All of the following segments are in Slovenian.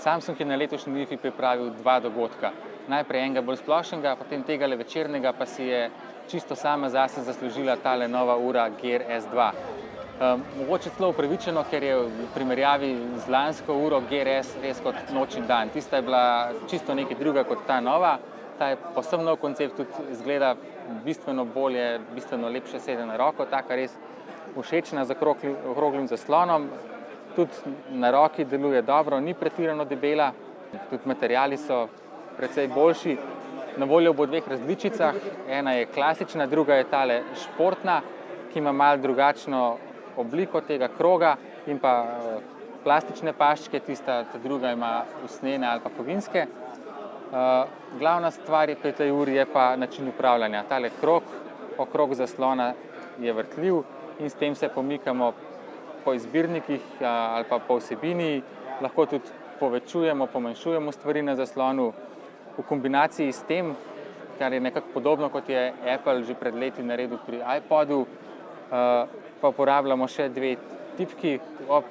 Samsung je na letošnji IFI pripravil dva dogodka. Najprej enega bolj splošnega, potem tega večernega pa si je čisto sama zase zaslužila tale nova ura Gear S2. Mogoče celo upravičeno, ker je v primerjavi z lansko uro Gear S res kot noč in dan. Tista je bila čisto nekaj druga kot ta nova. Ta je povsem nov koncept, tudi izgleda bistveno bolje, bistveno lepše sede na roko, taka res všečna z okroglim zaslonom. Tudi na roki deluje dobro, ni pretirano debela, tudi materiali so precej boljši. Na voljo bo v dveh različicah, ena je klasična, druga je tale športna, ki ima malo drugačno obliko tega kroga in pa plastične paščke, ta druga ima usnjene ali pa kovinske. Glavna stvar pri tej uri je pa način upravljanja. Tale krog, okrog zaslona je vrtljiv in s tem se pomikamo po izbirnikih ali pa po vsebini. Lahko tudi povečujemo, pomanjšujemo stvari na zaslonu. V kombinaciji s tem, kar je nekako podobno kot je Apple že pred leti naredil pri iPodu, pa uporabljamo še dve tipki ob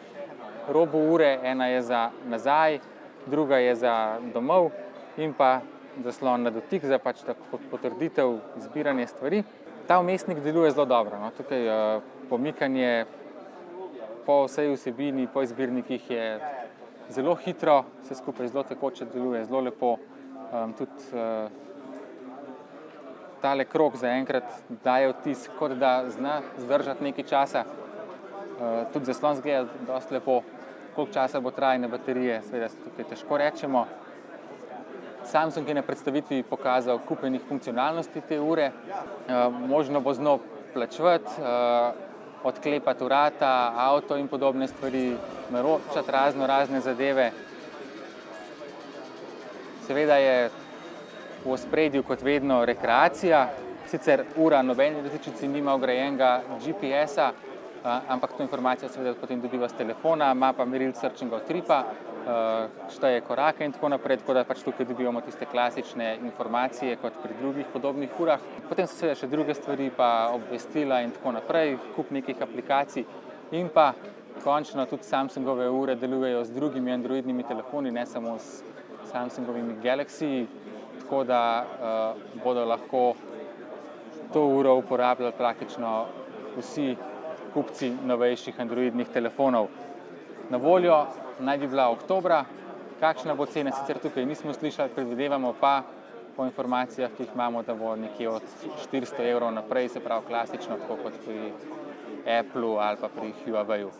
robu ure. Ena je za nazaj, druga je za domov in pa zaslon na dotik za potrditev zbiranja stvari. Ta vmesnik deluje zelo dobro. Tukaj pomikanje po vsej vsebini, po izbirnikih je zelo hitro, vse skupaj zelo tekoče deluje, zelo lepo. Tudi tale krog zaenkrat daje vtis, kot da zna zdržati nekaj časa. Tudi zaslon izgleda dosti lepo. Koliko časa bo trajanje baterije, seveda tukaj težko rečemo. Samsung je na predstavitvi pokazal kup enih funkcionalnosti te ure. Možno bo z njo plačevati, odklepati vrata, avto in podobne stvari, naročati razne zadeve. Seveda je v ospredju kot vedno rekreacija. Sicer ura nobeni različici nima vgrajenega GPS-a, ampak to informacijo seveda potem dobiva s telefona, ima pa merilec srčnega utripa, šteje korake in tako naprej, tako da tukaj dobivamo tiste klasične informacije kot pri drugih podobnih urah. Potem so seveda še druge stvari, pa obvestila in tako naprej, kup nekih aplikacij in pa končno tudi Samsungove ure delujejo z drugimi androidnimi telefoni, ne samo s Samsungovimi Galaxy, tako da bodo lahko to uro uporabljali praktično vsi kupci novejših androidnih telefonov. Na voljo naj bi bila oktobra. Kakšna bo cena, sicer tukaj nismo slišali, predvidevamo pa po informacijah, ki jih imamo, da bo nekje od 400 € naprej, se pravi klasično, tako kot pri Applu ali pa pri Huaweiu.